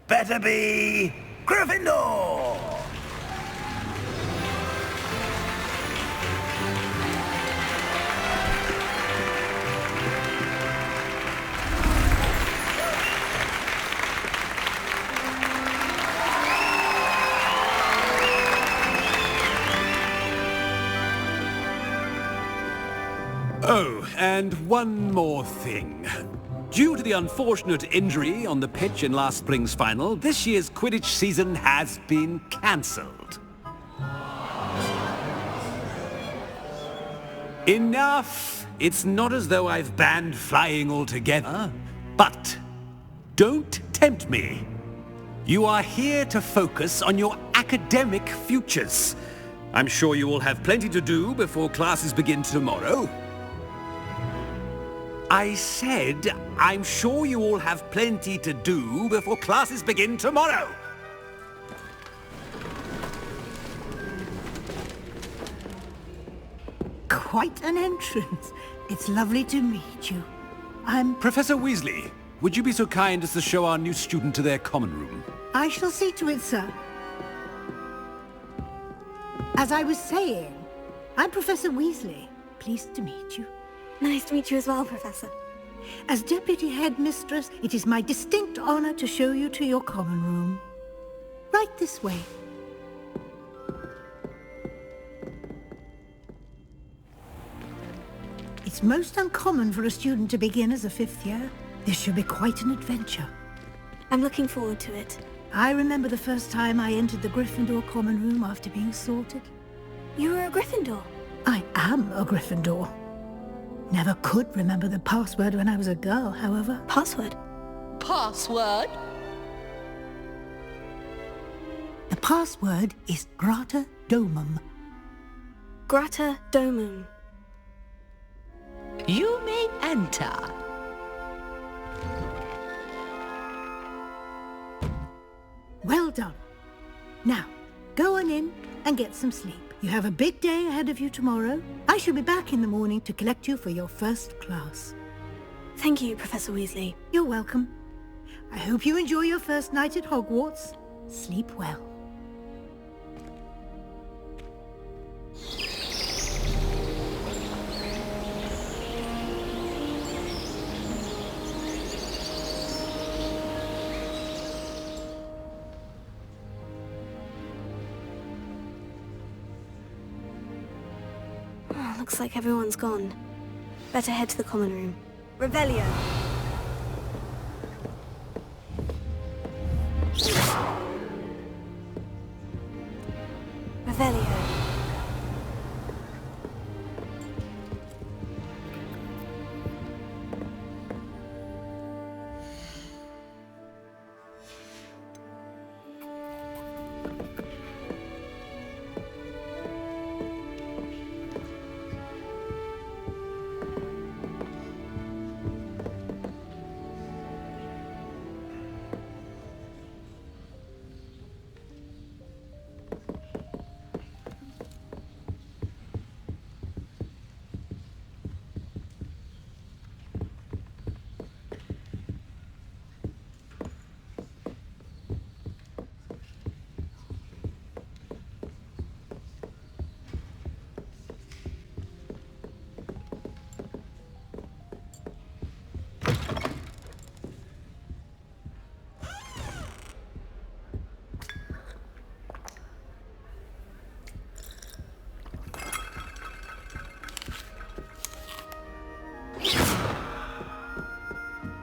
better be Gryffindor! Oh, and one more thing. Due to the unfortunate injury on the pitch in last spring's final, this year's Quidditch season has been cancelled. Enough! It's not as though I've banned flying altogether. But don't tempt me. You are here to focus on your academic futures. I'm sure you will have plenty to do before classes begin tomorrow. I said, I'm sure you all have plenty to do before classes begin tomorrow. Quite an entrance. It's lovely to meet you. I'm... Professor Weasley, would you be so kind as to show our new student to their common room? I shall see to it, sir. As I was saying, I'm Professor Weasley. Pleased to meet you. Nice to meet you as well, Professor. As Deputy Headmistress, it is my distinct honor to show you to your common room. Right this way. It's most uncommon for a student to begin as a fifth year. This should be quite an adventure. I'm looking forward to it. I remember the first time I entered the Gryffindor common room after being sorted. You were a Gryffindor? I am a Gryffindor. Never could remember the password when I was a girl, however. Password? Password? The password is Grata Domum. Grata Domum. You may enter. Well done. Now, go on in and get some sleep. You have a big day ahead of you tomorrow. I shall be back in the morning to collect you for your first class. Thank you, Professor Weasley. You're welcome. I hope you enjoy your first night at Hogwarts. Sleep well. Looks like everyone's gone. Better head to the common room. Revelio! Revelio.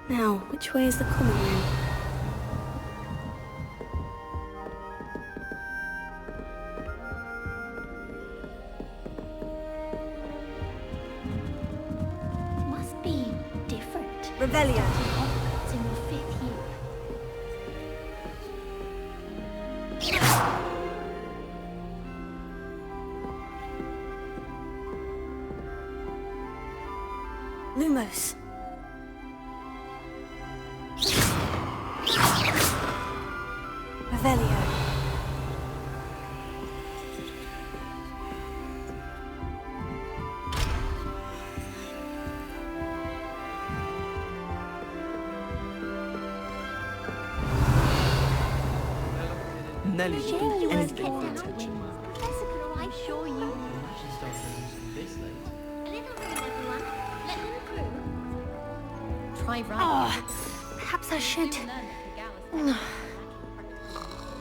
Now, which way is the common room? Must be different. Revelio. Hogwarts in the 5th year. Lumos. Revelio. Nelly will Shame do you weren't anything kept for out. attention. Professor could arrive sure you. A little room, everyone. Let them through. Try right. Oh, perhaps I should.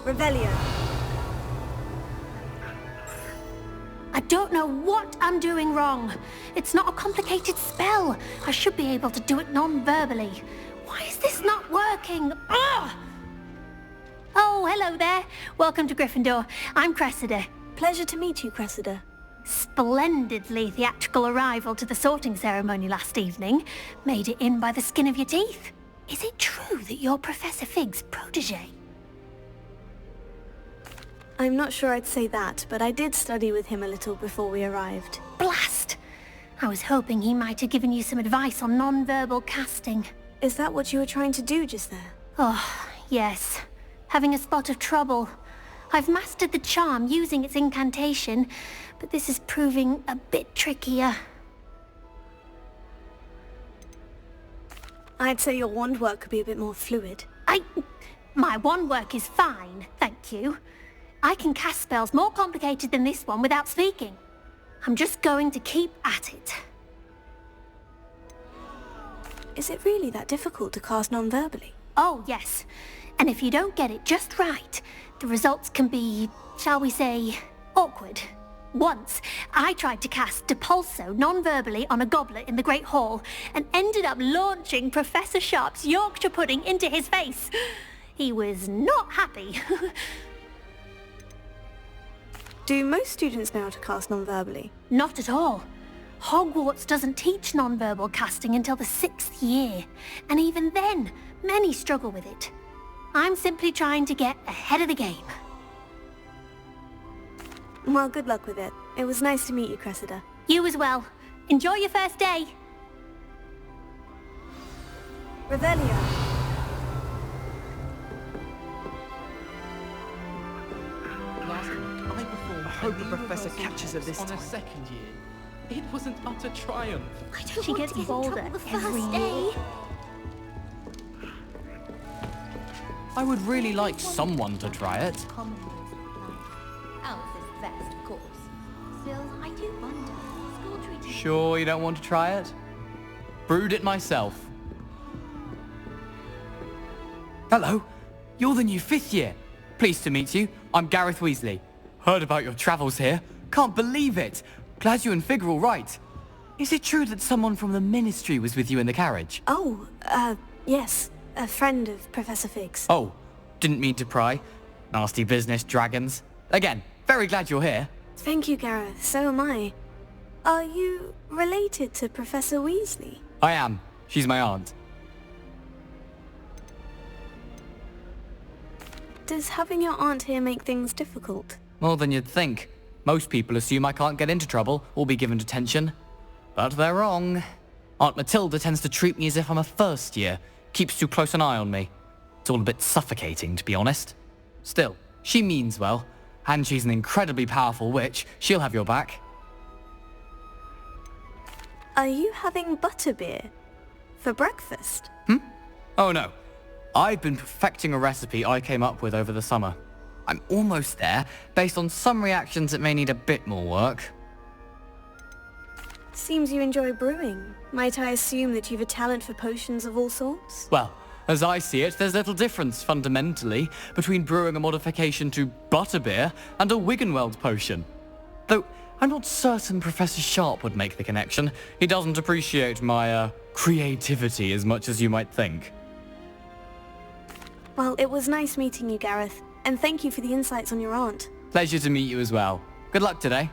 Revelio. I don't know what I'm doing wrong. It's not a complicated spell. I should be able to do it non-verbally. Why is this not working? Ugh! Oh, hello there. Welcome to Gryffindor. I'm Cressida. Pleasure to meet you, Cressida. Splendidly theatrical arrival to the sorting ceremony last evening. Made it in by the skin of your teeth. Is it true that you're Professor Fig's protege? I'm not sure I'd say that, but I did study with him a little before we arrived. Blast! I was hoping he might have given you some advice on non-verbal casting. Is that what you were trying to do just there? Oh, yes. Having a spot of trouble. I've mastered the charm using its incantation, but this is proving a bit trickier. I'd say your wand work could be a bit more fluid. My wand work is fine, thank you. I can cast spells more complicated than this one without speaking. I'm just going to keep at it. Is it really that difficult to cast non-verbally? Oh, yes. And if you don't get it just right, the results can be, shall we say, awkward. Once, I tried to cast Depulso non-verbally on a goblet in the Great Hall and ended up launching Professor Sharp's Yorkshire pudding into his face. He was not happy. Do most students know how to cast non-verbally? Not at all. Hogwarts doesn't teach non-verbal casting until the 6th year, and even then, many struggle with it. I'm simply trying to get ahead of the game. Well, good luck with it. It was nice to meet you, Cressida. You as well. Enjoy your first day. Revelio. I hope the professor catches her this on time. a second year. It was an utter triumph. I don't She want gets to get in bolder trouble the every first year. day. I would really like someone to try it. Alice's best, of course. Still, I do wonder. School treated Sure you don't want to try it? Brewed it myself. Hello, you're the new 5th year. Pleased to meet you. I'm Gareth Weasley. Heard about your travels here. Can't believe it. Glad you and Fig are all right. Is it true that someone from the Ministry was with you in the carriage? Oh, yes. A friend of Professor Fig's. Oh, didn't mean to pry. Nasty business, dragons. Again, very glad you're here. Thank you, Gareth. So am I. Are you related to Professor Weasley? I am. She's my aunt. Does having your aunt here make things difficult? More than you'd think. Most people assume I can't get into trouble or be given detention. But they're wrong. Aunt Matilda tends to treat me as if I'm a first year. Keeps too close an eye on me. It's all a bit suffocating, to be honest. Still, she means well. And she's an incredibly powerful witch. She'll have your back. Are you having butterbeer? For breakfast? Oh no. I've been perfecting a recipe I came up with over the summer. I'm almost there, based on some reactions that may need a bit more work. Seems you enjoy brewing. Might I assume that you've a talent for potions of all sorts? Well, as I see it, there's little difference, fundamentally, between brewing a modification to butterbeer and a Wiggenweld potion. Though, I'm not certain Professor Sharp would make the connection. He doesn't appreciate my, creativity as much as you might think. Well, it was nice meeting you, Gareth. And thank you for the insights on your aunt. Pleasure to meet you as well. Good luck today.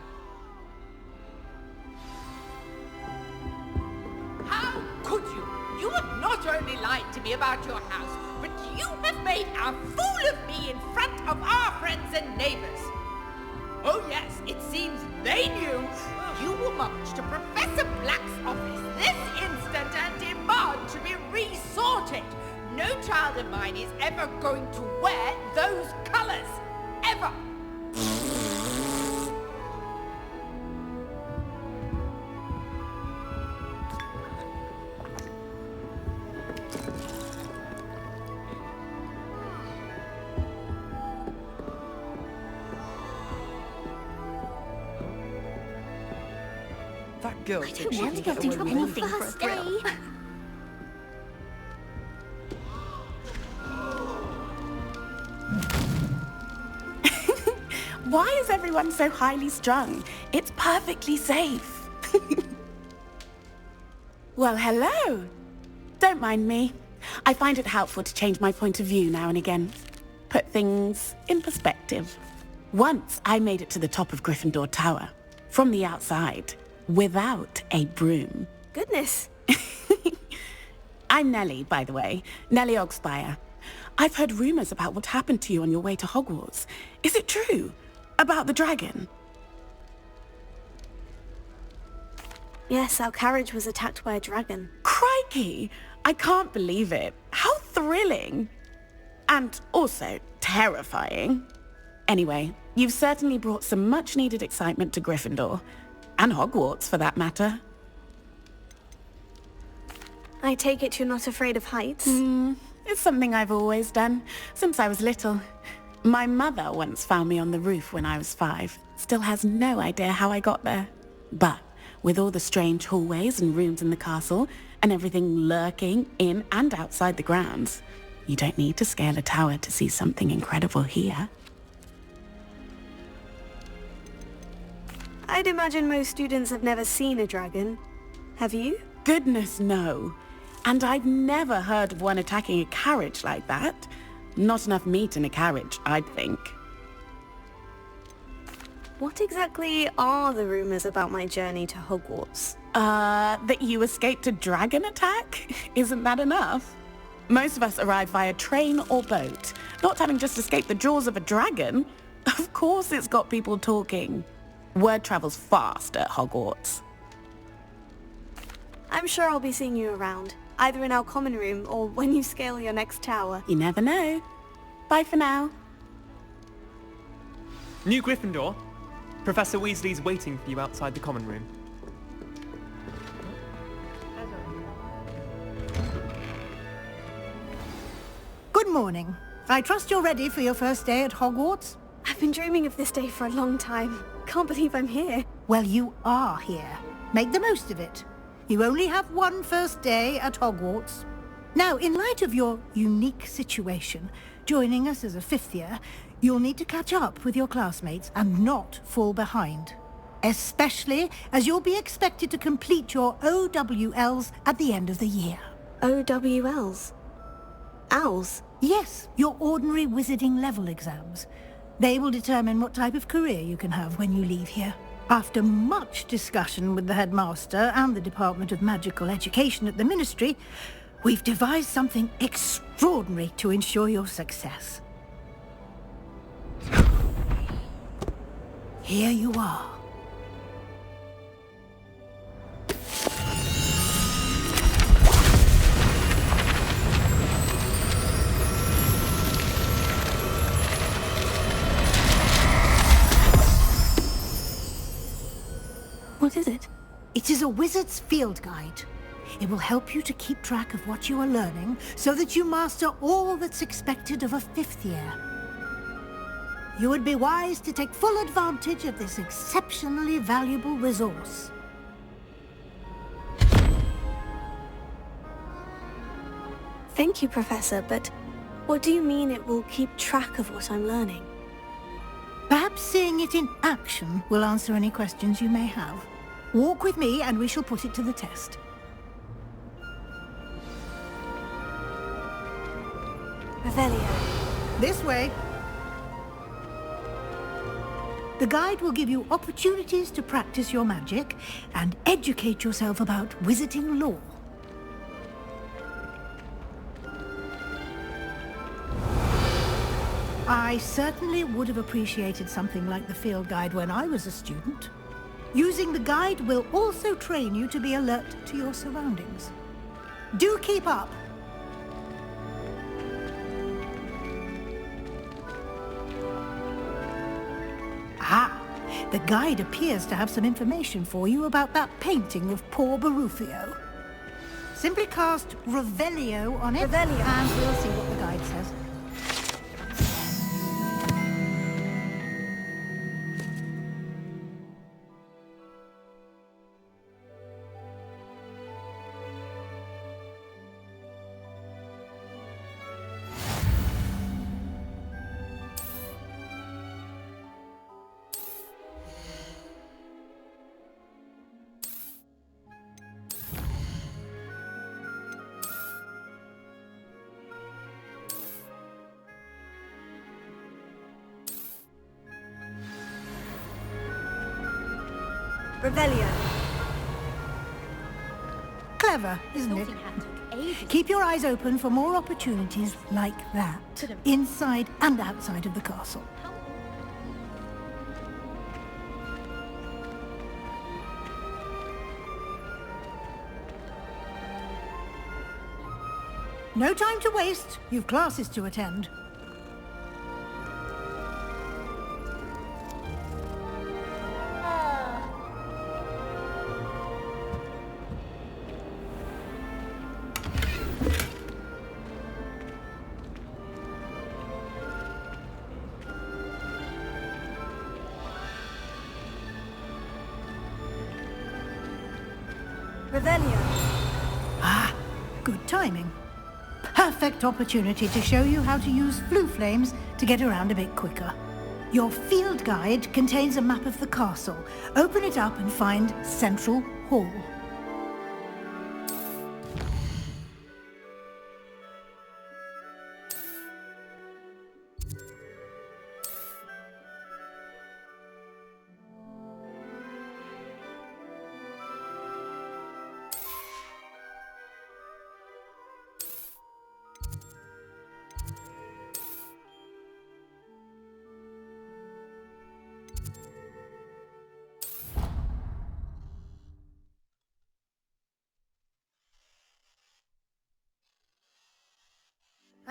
How could you? You have not only lied to me about your house, but you have made a fool of me in front of our friends and neighbors. Oh yes, it seems they knew. You will march to Professor Black's office this instant and demand to be resorted. No child of mine is ever going to wear those colors. Ever. girl I said don't she want can to get go away to with anything anything. for a thrill. Why is everyone so highly strung? It's perfectly safe. Well, hello. Don't mind me. I find it helpful to change my point of view now and again. Put things in perspective. Once I made it to the top of Gryffindor Tower, from the outside, without a broom. Goodness. I'm Nellie, by the way. Nellie Ogspire. I've heard rumors about what happened to you on your way to Hogwarts. Is it true? About the dragon? Yes, our carriage was attacked by a dragon. Crikey! I can't believe it. How thrilling! And also terrifying. Anyway, you've certainly brought some much-needed excitement to Gryffindor. And Hogwarts, for that matter. I take it you're not afraid of heights? It's something I've always done, since I was little. My mother once found me on the roof when I was 5. Still has no idea how I got there. But with all the strange hallways and rooms in the castle, and everything lurking in and outside the grounds, you don't need to scale a tower to see something incredible here. I'd imagine most students have never seen a dragon. Have you? Goodness, no. And I've never heard of one attacking a carriage like that. Not enough meat in a carriage, I'd think. What exactly are the rumors about my journey to Hogwarts? That you escaped a dragon attack? Isn't that enough? Most of us arrive via train or boat, not having just escaped the jaws of a dragon. Of course it's got people talking. Word travels fast at Hogwarts. I'm sure I'll be seeing you around, either in our common room or when you scale your next tower. You never know. Bye for now. New Gryffindor. Professor Weasley's waiting for you outside the common room. Good morning. I trust you're ready for your first day at Hogwarts? I've been dreaming of this day for a long time. Can't believe I'm here. Well, you are here. Make the most of it. You only have one first day at Hogwarts. Now, in light of your unique situation, joining us as a 5th year, you'll need to catch up with your classmates and not fall behind. Especially as you'll be expected to complete your OWLs at the end of the year. OWLs? Owls? Yes, your ordinary wizarding level exams. They will determine what type of career you can have when you leave here. After much discussion with the headmaster and the Department of Magical Education at the Ministry, we've devised something extraordinary to ensure your success. Here you are. What is it? It is a wizard's field guide. It will help you to keep track of what you are learning so that you master all that's expected of a 5th year. You would be wise to take full advantage of this exceptionally valuable resource. Thank you, Professor, but what do you mean it will keep track of what I'm learning? Perhaps seeing it in action will answer any questions you may have. Walk with me and we shall put it to the test. Revelio. This way. The guide will give you opportunities to practice your magic and educate yourself about wizarding lore. I certainly would have appreciated something like the field guide when I was a student. Using the guide will also train you to be alert to your surroundings. Do keep up! Ah, the guide appears to have some information for you about that painting of poor Barufio. Simply cast Revelio on it, Revelio. And we'll see what the guide says. Revelio. Clever, isn't it? Keep your eyes open for more opportunities like that, inside and outside of the castle. No time to waste. You've classes to attend. Revelio. Ah, good timing. Perfect opportunity to show you how to use flue flames to get around a bit quicker. Your field guide contains a map of the castle. Open it up and find Central Hall.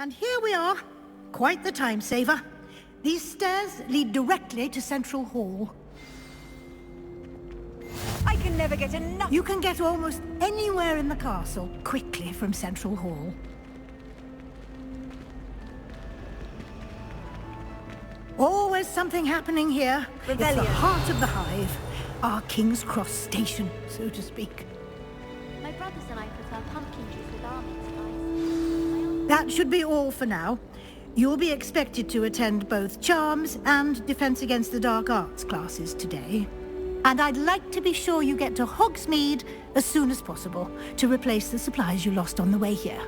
And here we are. Quite the time saver. These stairs lead directly to Central Hall. I can never get enough. You can get almost anywhere in the castle quickly from Central Hall. Always something happening here. Rebellion. It's the heart of the hive. Our King's Cross station, so to speak. My brothers and I prefer pumpkin juice with almond spice. That should be all for now. You'll be expected to attend both Charms and Defense Against the Dark Arts classes today. And I'd like to be sure you get to Hogsmeade as soon as possible to replace the supplies you lost on the way here.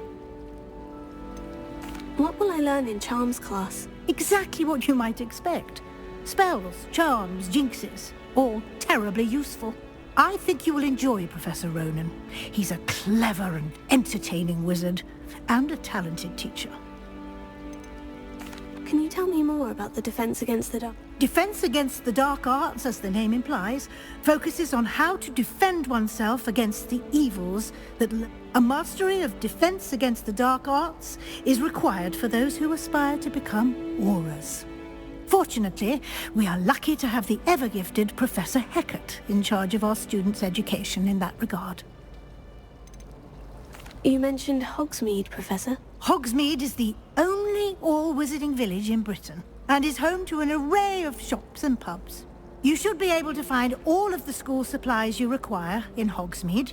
What will I learn in Charms class? Exactly what you might expect. Spells, charms, jinxes, all terribly useful. I think you will enjoy Professor Ronan. He's a clever and entertaining wizard, and a talented teacher. Can you tell me more about the Defense Against the Dark? Defense Against the Dark Arts, as the name implies, focuses on how to defend oneself against the evils that... A mastery of Defense Against the Dark Arts is required for those who aspire to become Aurors. Fortunately, we are lucky to have the ever-gifted Professor Hecat in charge of our students' education in that regard. You mentioned Hogsmeade, Professor. Hogsmeade is the only all-wizarding village in Britain, and is home to an array of shops and pubs. You should be able to find all of the school supplies you require in Hogsmeade.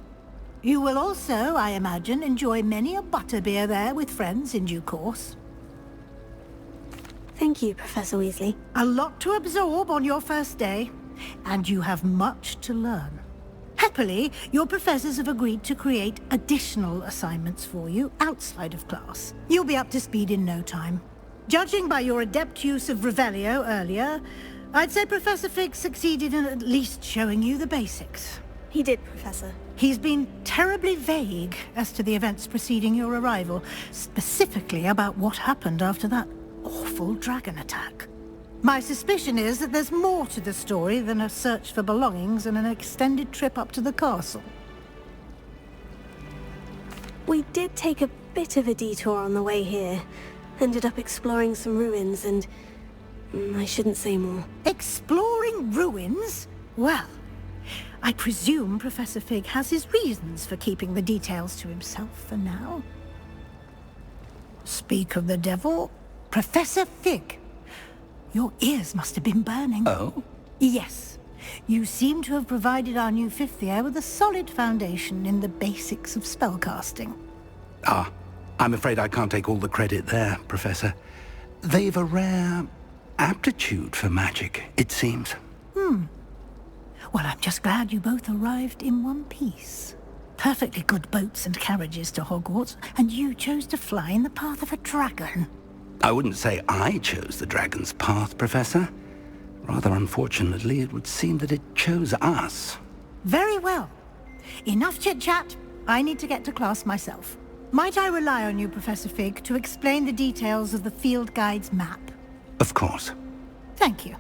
You will also, I imagine, enjoy many a butterbeer there with friends in due course. Thank you, Professor Weasley. A lot to absorb on your first day, and you have much to learn. Happily, your professors have agreed to create additional assignments for you outside of class. You'll be up to speed in no time. Judging by your adept use of Revelio earlier, I'd say Professor Fig succeeded in at least showing you the basics. He did, Professor. He's been terribly vague as to the events preceding your arrival, specifically about what happened after that awful dragon attack. My suspicion is that there's more to the story than a search for belongings and an extended trip up to the castle. We did take a bit of a detour on the way here. Ended up exploring some ruins and... I shouldn't say more. Exploring ruins? Well, I presume Professor Fig has his reasons for keeping the details to himself for now. Speak of the devil, Professor Fig. Your ears must have been burning. Oh? Yes. You seem to have provided our new fifth year with a solid foundation in the basics of spellcasting. Ah, I'm afraid I can't take all the credit there, Professor. They've a rare aptitude for magic, it seems. Well, I'm just glad you both arrived in one piece. Perfectly good boats and carriages to Hogwarts, and you chose to fly in the path of a dragon. I wouldn't say I chose the dragon's path, Professor. Rather unfortunately, it would seem that it chose us. Very well. Enough chit-chat. I need to get to class myself. Might I rely on you, Professor Fig, to explain the details of the field guide's map? Of course. Thank you.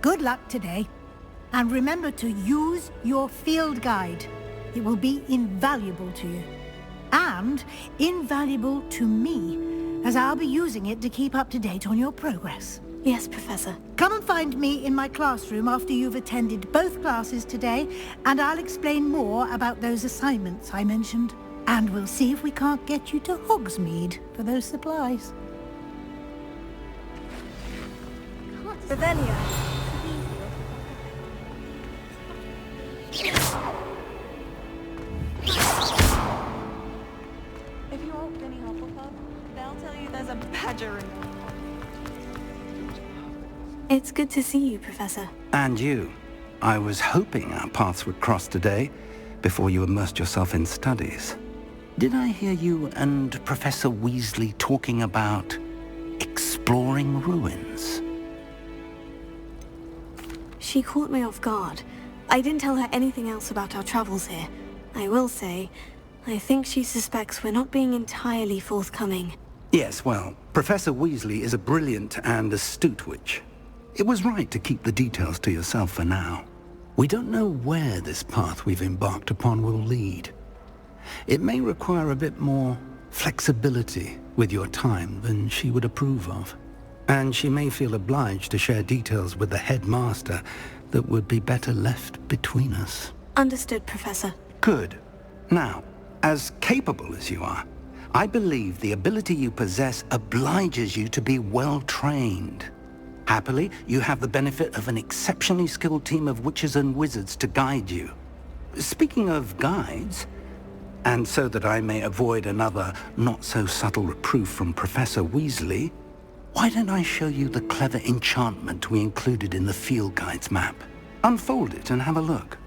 Good luck today. And remember to use your field guide. It will be invaluable to you. And invaluable to me, as I'll be using it to keep up to date on your progress. Yes, Professor. Come and find me in my classroom after you've attended both classes today, and I'll explain more about those assignments I mentioned. And we'll see if we can't get you to Hogsmeade for those supplies. Revelio. If you walk any Hufflepuff, they'll tell you there's a badger in there. It's good to see you, Professor. And you. I was hoping our paths would cross today, before you immersed yourself in studies. Did I hear you and Professor Weasley talking about exploring ruins? She caught me off guard. I didn't tell her anything else about our travels here. I will say, I think she suspects we're not being entirely forthcoming. Yes, well, Professor Weasley is a brilliant and astute witch. It was right to keep the details to yourself for now. We don't know where this path we've embarked upon will lead. It may require a bit more flexibility with your time than she would approve of. And she may feel obliged to share details with the headmaster that would be better left between us. Understood, Professor. Good. Now, as capable as you are, I believe the ability you possess obliges you to be well-trained. Happily, you have the benefit of an exceptionally skilled team of witches and wizards to guide you. Speaking of guides, and so that I may avoid another not-so-subtle reproof from Professor Weasley, why don't I show you the clever enchantment we included in the field guide's map? Unfold it and have a look.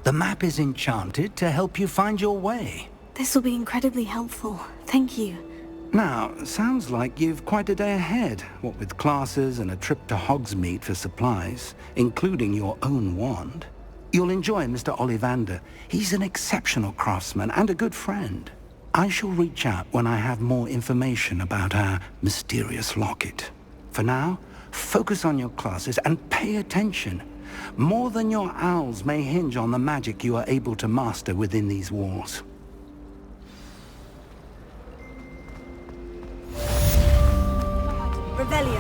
The map is enchanted to help you find your way. This will be incredibly helpful. Thank you. Now, sounds like you've quite a day ahead, what with classes and a trip to Hogsmeade for supplies, including your own wand. You'll enjoy Mr. Ollivander. He's an exceptional craftsman and a good friend. I shall reach out when I have more information about our mysterious locket. For now, focus on your classes and pay attention. More than your owls may hinge on the magic you are able to master within these walls. Revelio.